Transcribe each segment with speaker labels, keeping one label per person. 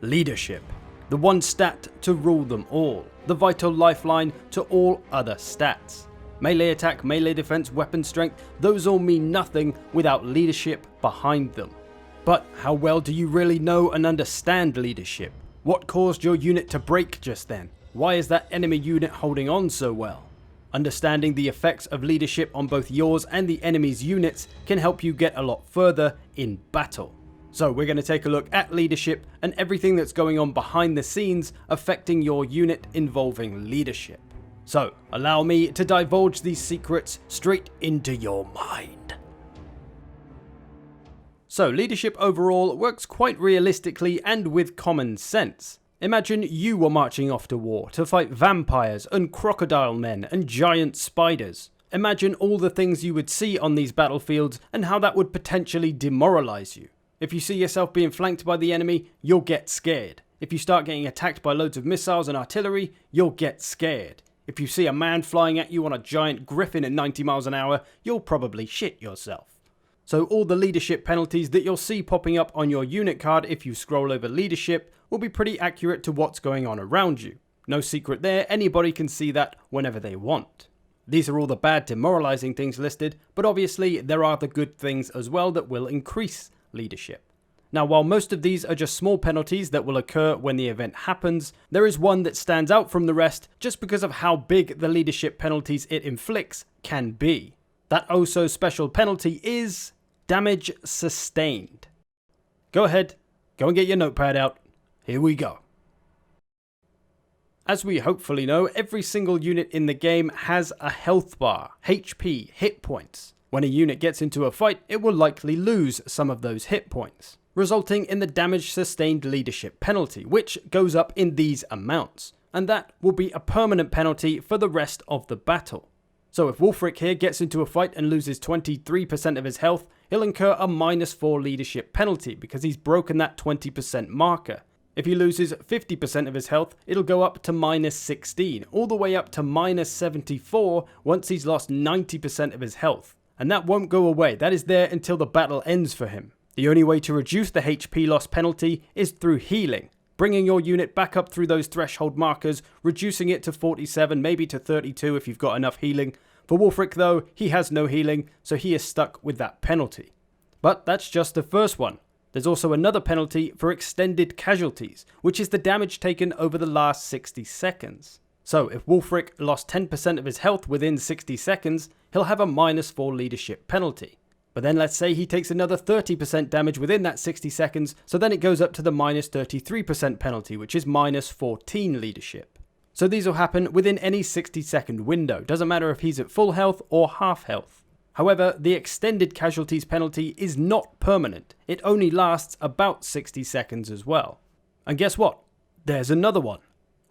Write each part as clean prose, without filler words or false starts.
Speaker 1: Leadership. The one stat to rule them all. The vital lifeline to all other stats. Melee attack, melee defense, weapon strength, those all mean nothing without leadership behind them. But how well do you really know and understand leadership? What caused your unit to break just then? Why is that enemy unit holding on so well? Understanding the effects of leadership on both yours and the enemy's units can help you get a lot further in battle. So we're going to take a look at leadership and everything that's going on behind the scenes affecting your unit involving leadership. So allow me to divulge these secrets straight into your mind. So leadership overall works quite realistically and with common sense. Imagine you were marching off to war to fight vampires and crocodile men and giant spiders. Imagine all the things you would see on these battlefields and how that would potentially demoralize you. If you see yourself being flanked by the enemy, you'll get scared. If you start getting attacked by loads of missiles and artillery, you'll get scared. If you see a man flying at you on a giant griffin at 90 miles an hour, you'll probably shit yourself. So all the leadership penalties that you'll see popping up on your unit card if you scroll over leadership will be pretty accurate to what's going on around you. No secret there, anybody can see that whenever they want. These are all the bad demoralizing things listed, but obviously there are the good things as well that will increase leadership. Now, while most of these are just small penalties that will occur when the event happens, there is one that stands out from the rest just because of how big the leadership penalties it inflicts can be. That oh so special penalty is damage sustained. Go ahead, go and get your notepad out. Here we go. As we hopefully know, every single unit in the game has a health bar, HP, hit points. When a unit gets into a fight, it will likely lose some of those hit points, resulting in the damage sustained leadership penalty, which goes up in these amounts, and that will be a permanent penalty for the rest of the battle. So if Wulfric here gets into a fight and loses 23% of his health, he'll incur a -4 leadership penalty because he's broken that 20% marker. If he loses 50% of his health, it'll go up to -16, all the way up to -74 once he's lost 90% of his health. And that won't go away, that is there until the battle ends for him. The only way to reduce the HP loss penalty is through healing, bringing your unit back up through those threshold markers, reducing it to 47, maybe to 32 if you've got enough healing. For Wulfric though, he has no healing, so he is stuck with that penalty. But that's just the first one. There's also another penalty for extended casualties, which is the damage taken over the last 60 seconds. So if Wulfric lost 10% of his health within 60 seconds, he'll have a -4 leadership penalty. But then let's say he takes another 30% damage within that 60 seconds, so then it goes up to the -33% penalty, which is -14 leadership. So these will happen within any 60-second window, doesn't matter if he's at full health or half health. However, the extended casualties penalty is not permanent, it only lasts about 60 seconds as well. And guess what? There's another one.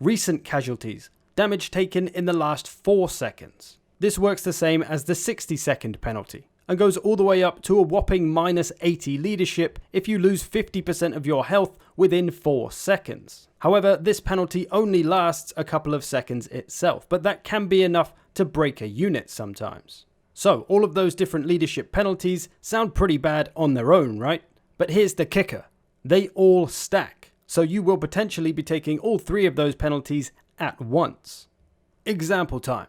Speaker 1: Recent casualties. Damage taken in the last 4 seconds. This works the same as the 60-second penalty, and goes all the way up to a whopping -80 leadership if you lose 50% of your health within 4 seconds. However, this penalty only lasts a couple of seconds itself, but that can be enough to break a unit sometimes. So, all of those different leadership penalties sound pretty bad on their own, right? But here's the kicker. They all stack, so you will potentially be taking all 3 of those penalties at once. Example time.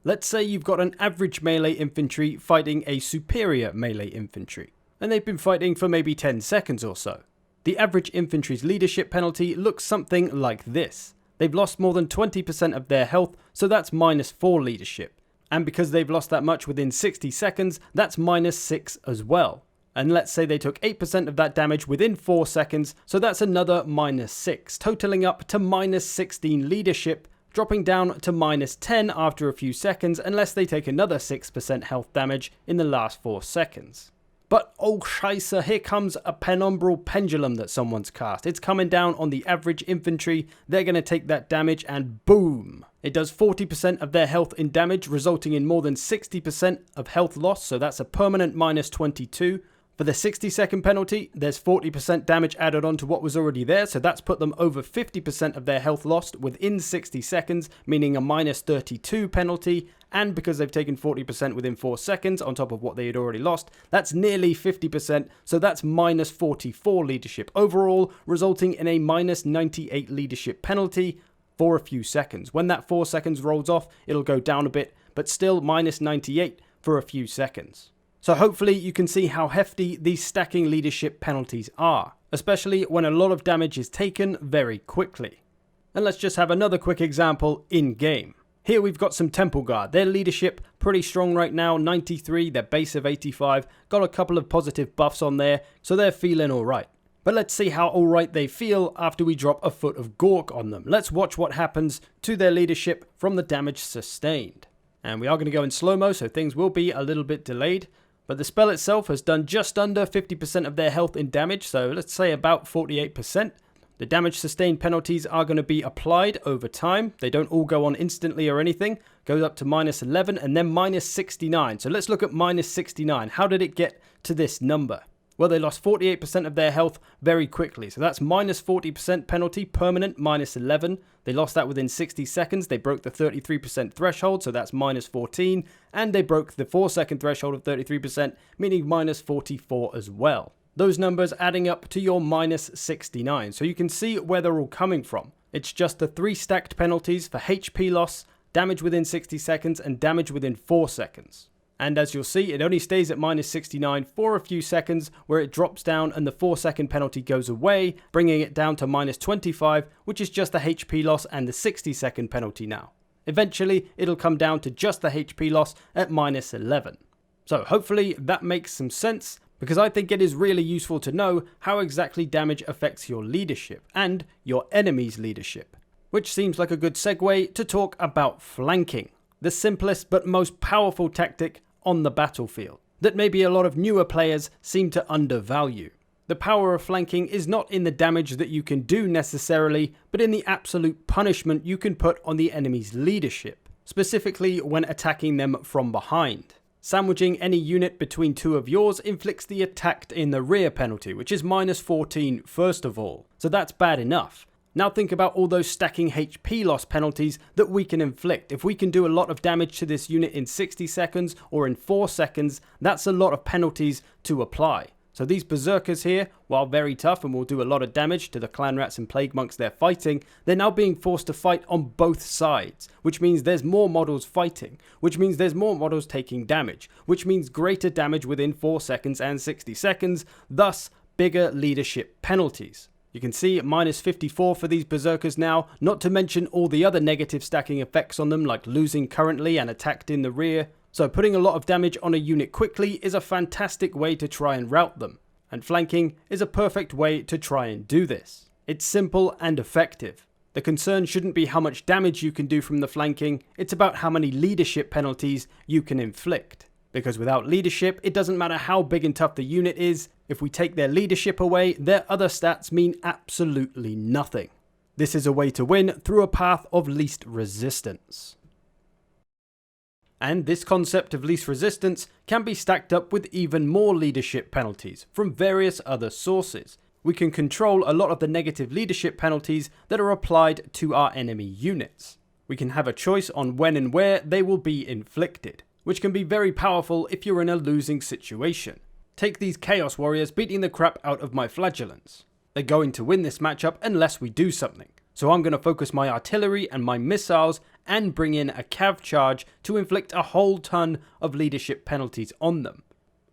Speaker 1: Let's say you've got an average melee infantry fighting a superior melee infantry, and they've been fighting for maybe 10 seconds or so. The average infantry's leadership penalty looks something like this. They've lost more than 20% of their health, so that's -4 leadership. And because they've lost that much within 60 seconds, that's -6 as well. And let's say they took 8% of that damage within 4 seconds, so that's another -6, totaling up to -16 leadership, dropping down to -10 after a few seconds unless they take another 6% health damage in the last 4 seconds. But oh scheisse, here comes a penumbral pendulum that someone's cast. It's coming down on the average infantry, they're going to take that damage and boom! It does 40% of their health in damage, resulting in more than 60% of health loss, so that's a permanent -22. For For the 60-second penalty, there's 40% damage added on to what was already there, so that's put them over 50% of their health lost within 60 seconds, meaning a minus 32 penalty, and because they've taken 40% within 4 seconds on top of what they had already lost, that's nearly 50%, so that's minus 44 leadership overall, resulting in a minus 98 leadership penalty for a few seconds. When that 4 seconds rolls off, it'll go down a bit, but still minus 98 for a few seconds. So hopefully you can see how hefty these stacking leadership penalties are, especially when a lot of damage is taken very quickly. And let's just have another quick example in game. Here we've got some Temple Guard. Their leadership pretty strong right now, 93, their base of 85, got a couple of positive buffs on there, so they're feeling alright. But let's see how alright they feel after we drop a foot of Gork on them. Let's watch what happens to their leadership from the damage sustained. And we are going to go in slow-mo, so things will be a little bit delayed. But the spell itself has done just under 50% of their health in damage, so let's say about 48%. The damage sustained penalties are going to be applied over time. They don't all go on instantly or anything. Goes up to minus 11 and then minus 69. So let's look at minus 69. How did it get to this number? Well, they lost 48% of their health very quickly. So that's minus 40% penalty, permanent, minus 11. They lost that within 60 seconds. They broke the 33% threshold, so that's minus 14. And they broke the 4-second threshold of 33%, meaning minus 44 as well. Those numbers adding up to your minus 69. So you can see where they're all coming from. It's just the 3 stacked penalties for HP loss, damage within 60 seconds, and damage within 4 seconds. And as you'll see, it only stays at minus 69 for a few seconds, where it drops down and the 4-second penalty goes away, bringing it down to minus 25, which is just the HP loss and the 60-second penalty now. Eventually, it'll come down to just the HP loss at minus 11. So hopefully that makes some sense, because I think it is really useful to know how exactly damage affects your leadership and your enemy's leadership. Which seems like a good segue to talk about flanking, the simplest but most powerful tactic on the battlefield that maybe a lot of newer players seem to undervalue. The power of flanking is not in the damage that you can do necessarily, but in the absolute punishment you can put on the enemy's leadership, specifically when attacking them from behind. Sandwiching any unit between two of yours inflicts the attacked in the rear penalty, which is minus 14 first of all, so that's bad enough. Now think about all those stacking HP loss penalties that we can inflict. If we can do a lot of damage to this unit in 60 seconds or in 4 seconds, that's a lot of penalties to apply. So these berserkers here, while very tough and will do a lot of damage to the clan rats and plague monks they're fighting, they're now being forced to fight on both sides, which means there's more models fighting, which means there's more models taking damage, which means greater damage within 4 seconds and 60 seconds, thus bigger leadership penalties. You can see minus 54 for these berserkers now, not to mention all the other negative stacking effects on them like losing currently and attacked in the rear. So putting a lot of damage on a unit quickly is a fantastic way to try and rout them, and flanking is a perfect way to try and do this. It's simple and effective. The concern shouldn't be how much damage you can do from the flanking, it's about how many leadership penalties you can inflict. Because without leadership, it doesn't matter how big and tough the unit is, if we take their leadership away, their other stats mean absolutely nothing. This is a way to win through a path of least resistance. And this concept of least resistance can be stacked up with even more leadership penalties from various other sources. We can control a lot of the negative leadership penalties that are applied to our enemy units. We can have a choice on when and where they will be inflicted, which can be very powerful if you're in a losing situation. Take these Chaos Warriors beating the crap out of my Flagellants. They're going to win this matchup unless we do something. So I'm going to focus my artillery and my missiles and bring in a cav charge to inflict a whole ton of leadership penalties on them.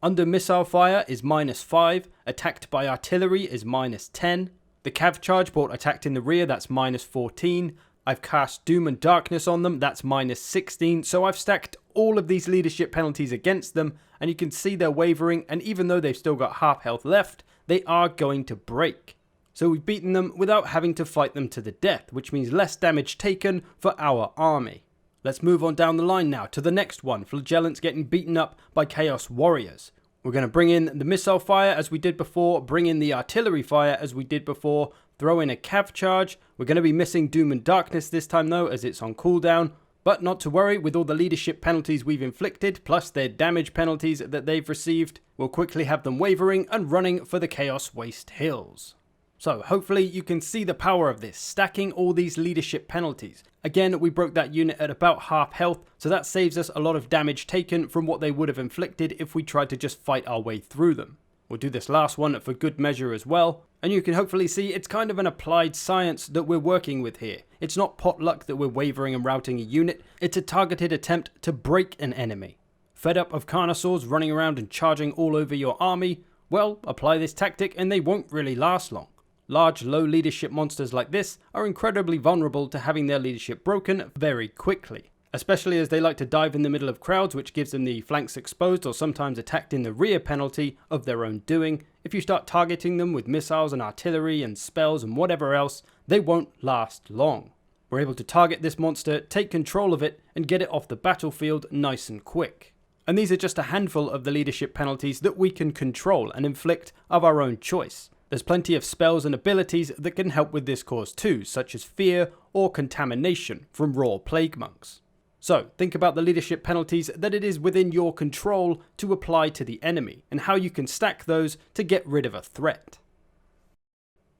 Speaker 1: Under missile fire is minus 5, attacked by artillery is minus 10. The cav charge brought attacked in the rear, that's minus 14. I've cast Doom and Darkness on them, that's minus 16. So I've stacked all of these leadership penalties against them, and you can see they're wavering, and even though they've still got half health left, they are going to break. So we've beaten them without having to fight them to the death, which means less damage taken for our army. Let's move on down the line now to the next one, Flagellants getting beaten up by Chaos Warriors. We're going to bring in the missile fire as we did before, bring in the artillery fire as we did before, throw in a cav charge. We're going to be missing Doom and Darkness this time though, as it's on cooldown. But not to worry, with all the leadership penalties we've inflicted, plus their damage penalties that they've received, we'll quickly have them wavering and running for the Chaos Waste Hills. So hopefully you can see the power of this, stacking all these leadership penalties. Again, we broke that unit at about half health, so that saves us a lot of damage taken from what they would have inflicted if we tried to just fight our way through them. We'll do this last one for good measure as well, and you can hopefully see it's kind of an applied science that we're working with here. It's not pot luck that we're wavering and routing a unit, it's a targeted attempt to break an enemy. Fed up of Carnosaurs running around and charging all over your army? Well, apply this tactic and they won't really last long. Large, low leadership monsters like this are incredibly vulnerable to having their leadership broken very quickly, especially as they like to dive in the middle of crowds, which gives them the flanks exposed or sometimes attacked in the rear penalty of their own doing. If you start targeting them with missiles and artillery and spells and whatever else, they won't last long. We're able to target this monster, take control of it, and get it off the battlefield nice and quick. And these are just a handful of the leadership penalties that we can control and inflict of our own choice. There's plenty of spells and abilities that can help with this cause too, such as fear or contamination from raw plague monks. So think about the leadership penalties that it is within your control to apply to the enemy, and how you can stack those to get rid of a threat.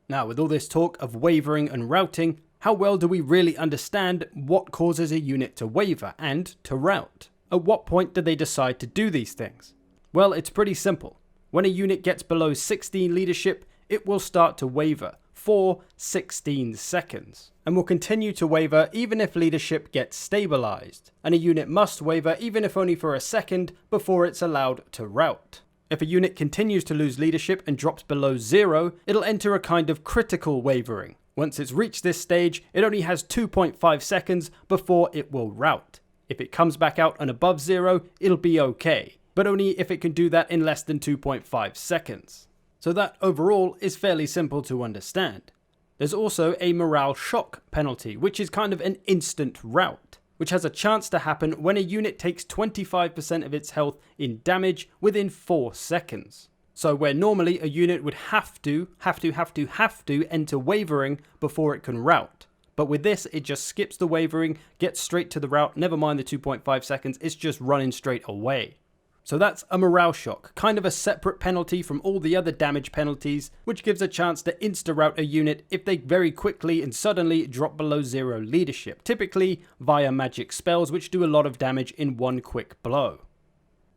Speaker 1: Now, with all this talk of wavering and routing, how well do we really understand what causes a unit to waver and to rout? At what point do they decide to do these things? Well, it's pretty simple. When a unit gets below 16 leadership, it will start to waver for 16 seconds, and will continue to waver even if leadership gets stabilized, and a unit must waver even if only for a second before it's allowed to rout. If a unit continues to lose leadership and drops below 0, it'll enter a kind of critical wavering. Once it's reached this stage, it only has 2.5 seconds before it will rout. If it comes back out and above 0, it'll be okay, but only if it can do that in less than 2.5 seconds. So that overall is fairly simple to understand. There's also a morale shock penalty, which is kind of an instant rout, which has a chance to happen when a unit takes 25% of its health in damage within 4 seconds. So where normally a unit would have to enter wavering before it can rout. But with this, it just skips the wavering, gets straight to the rout, never mind the 2.5 seconds, it's just running straight away. So that's a morale shock, kind of a separate penalty from all the other damage penalties, which gives a chance to insta-rout a unit if they very quickly and suddenly drop below 0 leadership, typically via magic spells which do a lot of damage in one quick blow.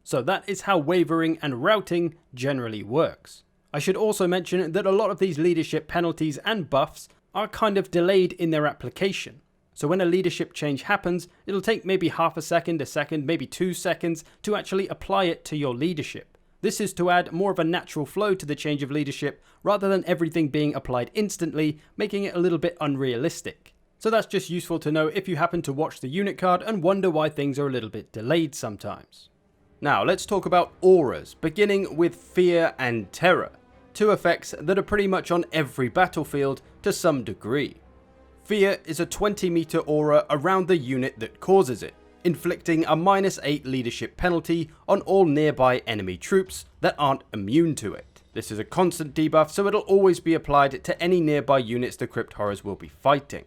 Speaker 1: So that is how wavering and routing generally works. I should also mention that a lot of these leadership penalties and buffs are kind of delayed in their application. So when a leadership change happens, it'll take maybe half a second, maybe 2 seconds to actually apply it to your leadership. This is to add more of a natural flow to the change of leadership rather than everything being applied instantly, making it a little bit unrealistic. So that's just useful to know if you happen to watch the unit card and wonder why things are a little bit delayed sometimes. Now let's talk about auras, beginning with fear and terror, two effects that are pretty much on every battlefield to some degree. Fear is a 20-meter aura around the unit that causes it, inflicting a -8 leadership penalty on all nearby enemy troops that aren't immune to it. This is a constant debuff, so it'll always be applied to any nearby units the Crypt Horrors will be fighting.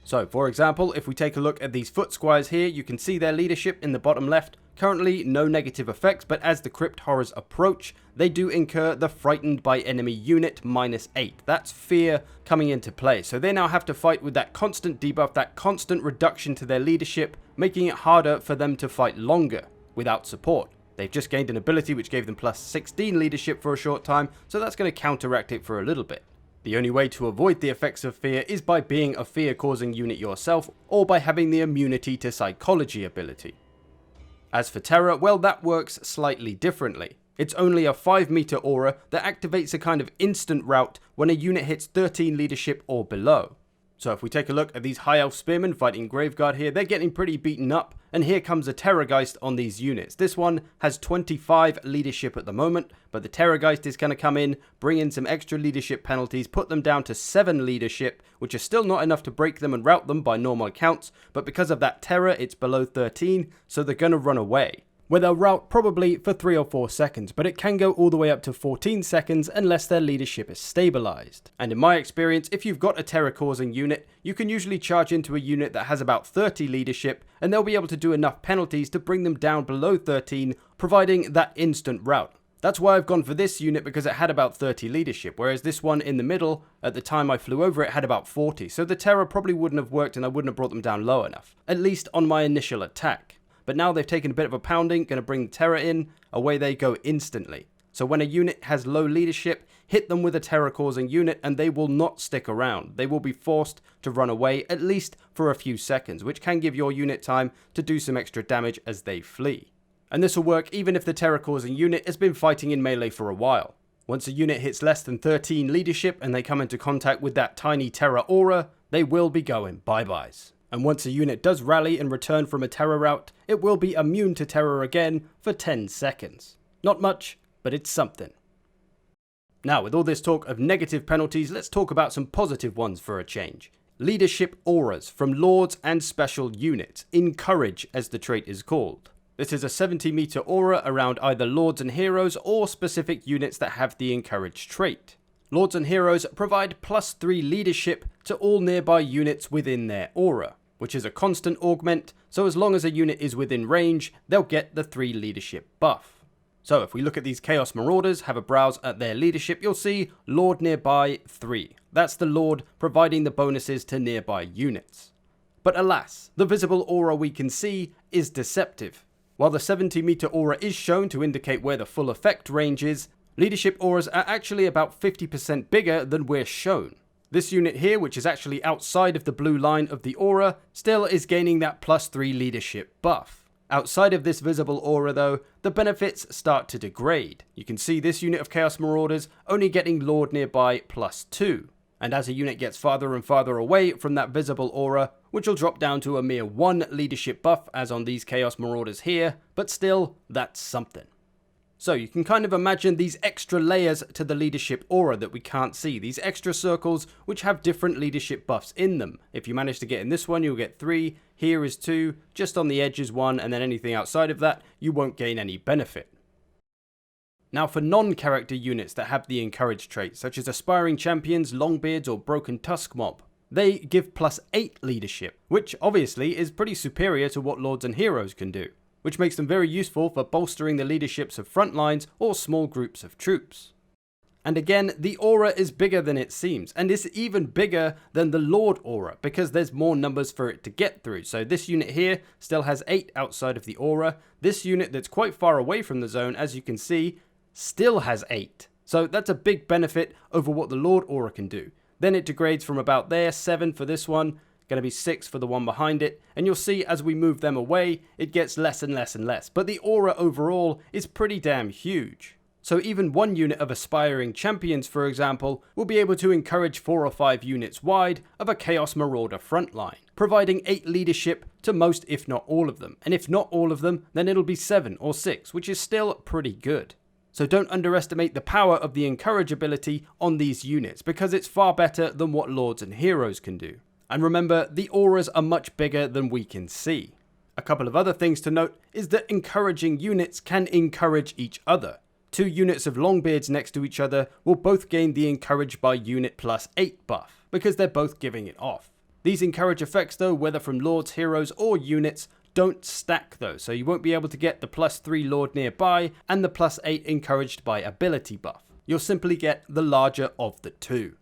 Speaker 1: So for example, if we take a look at these foot squires here, you can see their leadership in the bottom left. Currently no negative effects, but as the Crypt Horrors approach, they do incur the frightened by enemy unit -8. That's fear coming into play. So they now have to fight with that constant debuff, that constant reduction to their leadership, making it harder for them to fight longer without support. They've just gained an ability which gave them +16 leadership for a short time, so that's going to counteract it for a little bit. The only way to avoid the effects of fear is by being a fear-causing unit yourself, or by having the immunity to psychology ability. As for terror, well, that works slightly differently. It's only a 5-meter aura that activates a kind of instant rout when a unit hits 13 leadership or below. So if we take a look at these High Elf Spearmen fighting Graveguard here, they're getting pretty beaten up, and here comes a Terrorgeist on these units. This one has 25 leadership at the moment, but the Terrorgeist is going to come in, bring in some extra leadership penalties, put them down to 7 leadership, which is still not enough to break them and rout them by normal accounts, but because of that terror, it's below 13, so they're going to run away. where they'll rout probably for 3 or 4 seconds, but it can go all the way up to 14 seconds unless their leadership is stabilized. And in my experience, if you've got a terror-causing unit, you can usually charge into a unit that has about 30 leadership, and they'll be able to do enough penalties to bring them down below 13, providing that instant rout. That's why I've gone for this unit, because it had about 30 leadership, whereas this one in the middle, at the time I flew over it, had about 40, so the terror probably wouldn't have worked and I wouldn't have brought them down low enough, at least on my initial attack. But now they've taken a bit of a pounding, going to bring the terror in, away they go instantly. So when a unit has low leadership, hit them with a terror-causing unit and they will not stick around. They will be forced to run away, at least for a few seconds, which can give your unit time to do some extra damage as they flee. And this will work even if the terror-causing unit has been fighting in melee for a while. Once a unit hits less than 13 leadership and they come into contact with that tiny terror aura, they will be going bye-byes. And once a unit does rally and return from a terror rout, it will be immune to terror again for 10 seconds. Not much, but it's something. Now, with all this talk of negative penalties, let's talk about some positive ones for a change. Leadership auras from lords and special units. Encourage, as the trait is called. This is a 70-meter aura around either lords and heroes or specific units that have the encourage trait. Lords and heroes provide +3 leadership to all nearby units within their aura, which is a constant augment, so as long as a unit is within range, they'll get the 3 leadership buff. So if we look at these Chaos Marauders, have a browse at their leadership, you'll see Lord nearby 3. That's the Lord providing the bonuses to nearby units. But alas, the visible aura we can see is deceptive. While the 70-meter aura is shown to indicate where the full effect range is, leadership auras are actually about 50% bigger than we're shown. This unit here, which is actually outside of the blue line of the aura, still is gaining that +3 leadership buff. Outside of this visible aura though, the benefits start to degrade. You can see this unit of Chaos Marauders only getting Lord nearby +2. And as a unit gets farther and farther away from that visible aura, which will drop down to a mere 1 leadership buff as on these Chaos Marauders here, but still, that's something. So you can kind of imagine these extra layers to the leadership aura that we can't see, these extra circles which have different leadership buffs in them. If you manage to get in this one, you'll get 3, here is 2, just on the edge is 1, and then anything outside of that, you won't gain any benefit. Now for non-character units that have the encourage trait, such as aspiring champions, longbeards, or broken tusk mob, they give +8 leadership, which obviously is pretty superior to what lords and heroes can do, which makes them very useful for bolstering the leaderships of front lines or small groups of troops. And again, the aura is bigger than it seems, and is even bigger than the Lord aura, because there's more numbers for it to get through. So this unit here still has 8 outside of the aura. This unit that's quite far away from the zone, as you can see, still has 8. So that's a big benefit over what the Lord aura can do. Then it degrades from about there, 7 for this one, going to be 6 for the one behind it, and you'll see as we move them away, it gets less and less and less. But the aura overall is pretty damn huge. So even one unit of aspiring champions, for example, will be able to encourage 4 or 5 units wide of a Chaos Marauder frontline, providing 8 leadership to most if not all of them. And if not all of them, then it'll be 7 or 6, which is still pretty good. So don't underestimate the power of the encourage ability on these units, because it's far better than what lords and heroes can do. And remember, the auras are much bigger than we can see. A couple of other things to note is that encouraging units can encourage each other. 2 units of longbeards next to each other will both gain the encourage by unit +8 buff, because they're both giving it off. These encourage effects though, whether from lords, heroes or units, don't stack though, so you won't be able to get the +3 lord nearby and the +8 encouraged by ability buff. You'll simply get the larger of the 2.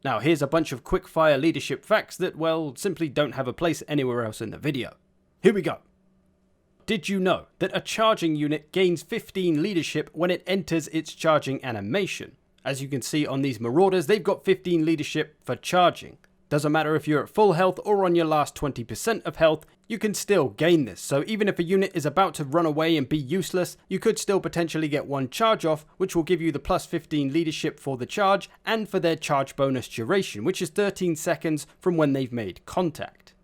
Speaker 1: Now here's a bunch of quickfire leadership facts that, well, simply don't have a place anywhere else in the video. Here we go. Did you know that a charging unit gains 15 leadership when it enters its charging animation? As you can see on these Marauders, they've got 15 leadership for charging. Doesn't matter if you're at full health or on your last 20% of health, you can still gain this. So even if a unit is about to run away and be useless, you could still potentially get 1 charge off, which will give you the +15 leadership for the charge and for their charge bonus duration, which is 13 seconds from when they've made contact.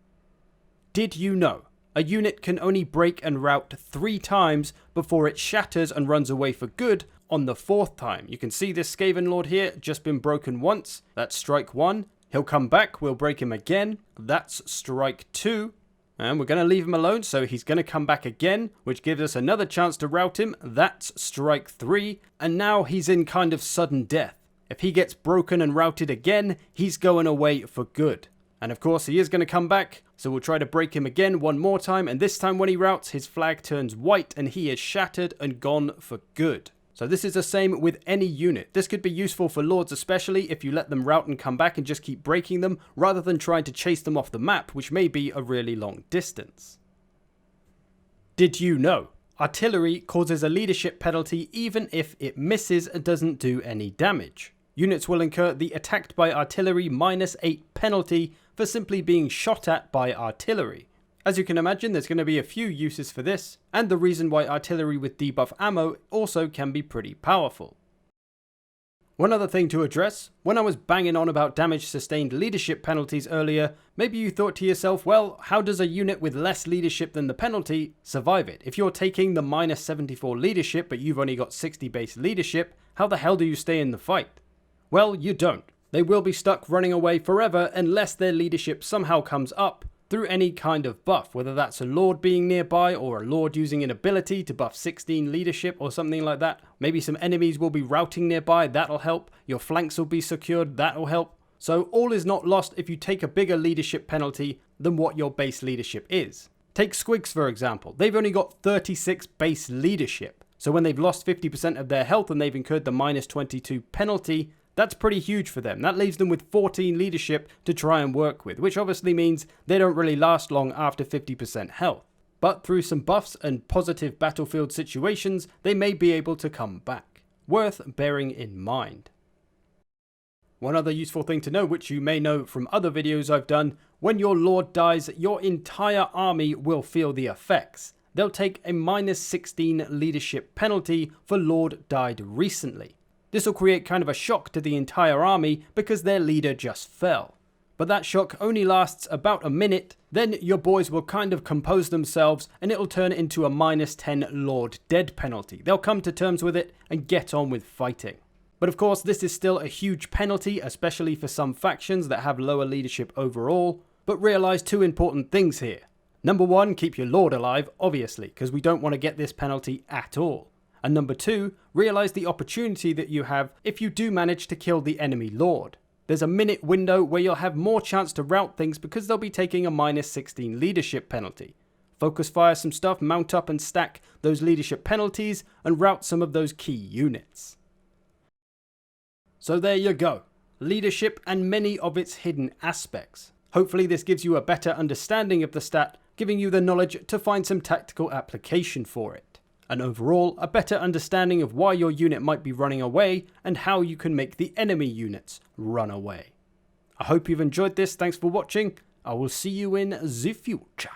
Speaker 1: Did you know a unit can only break and rout 3 times before it shatters and runs away for good on the 4th time? You can see this Skaven Lord here, just been broken once. That's strike 1. He'll come back, we'll break him again. That's strike 2. And we're going to leave him alone, so he's going to come back again, which gives us another chance to rout him. That's strike 3, and now he's in kind of sudden death. If he gets broken and routed again, he's going away for good. And of course he is going to come back, so we'll try to break him again one more time, and this time when he routs, his flag turns white and he is shattered and gone for good. So this is the same with any unit. This could be useful for lords, especially if you let them rout and come back and just keep breaking them, rather than trying to chase them off the map, which may be a really long distance. Did you know? Artillery causes a leadership penalty even if it misses and doesn't do any damage. Units will incur the attacked by artillery -8 penalty for simply being shot at by artillery. As you can imagine, there's going to be a few uses for this, and the reason why artillery with debuff ammo also can be pretty powerful. One other thing to address, when I was banging on about damage sustained leadership penalties earlier, maybe you thought to yourself, well, how does a unit with less leadership than the penalty survive it? If you're taking the -74 leadership but you've only got 60 base leadership, how the hell do you stay in the fight? Well, you don't. They will be stuck running away forever unless their leadership somehow comes up through any kind of buff, whether that's a lord being nearby or a lord using an ability to buff 16 leadership or something like that. Maybe some enemies will be routing nearby, that'll help. Your flanks will be secured, that'll help. So all is not lost if you take a bigger leadership penalty than what your base leadership is. Take Squigs for example, they've only got 36 base leadership. So when they've lost 50% of their health and they've incurred the -22 penalty, that's pretty huge for them. That leaves them with 14 leadership to try and work with, which obviously means they don't really last long after 50% health. But through some buffs and positive battlefield situations, they may be able to come back. Worth bearing in mind. One other useful thing to know, which you may know from other videos I've done, when your lord dies, your entire army will feel the effects. They'll take a -16 leadership penalty for lord died recently. This will create kind of a shock to the entire army because their leader just fell. But that shock only lasts about a minute, then your boys will kind of compose themselves and it'll turn into a -10 Lord dead penalty. They'll come to terms with it and get on with fighting. But of course this is still a huge penalty, especially for some factions that have lower leadership overall. But realise two important things here. Number one, keep your lord alive, obviously, because we don't want to get this penalty at all. And number two, realise the opportunity that you have if you do manage to kill the enemy lord. There's a minute window where you'll have more chance to rout things because they'll be taking a -16 leadership penalty. Focus fire some stuff, mount up and stack those leadership penalties, and rout some of those key units. So there you go. Leadership and many of its hidden aspects. Hopefully this gives you a better understanding of the stat, giving you the knowledge to find some tactical application for it. And overall, a better understanding of why your unit might be running away and how you can make the enemy units run away. I hope you've enjoyed this, thanks for watching, I will see you in the future.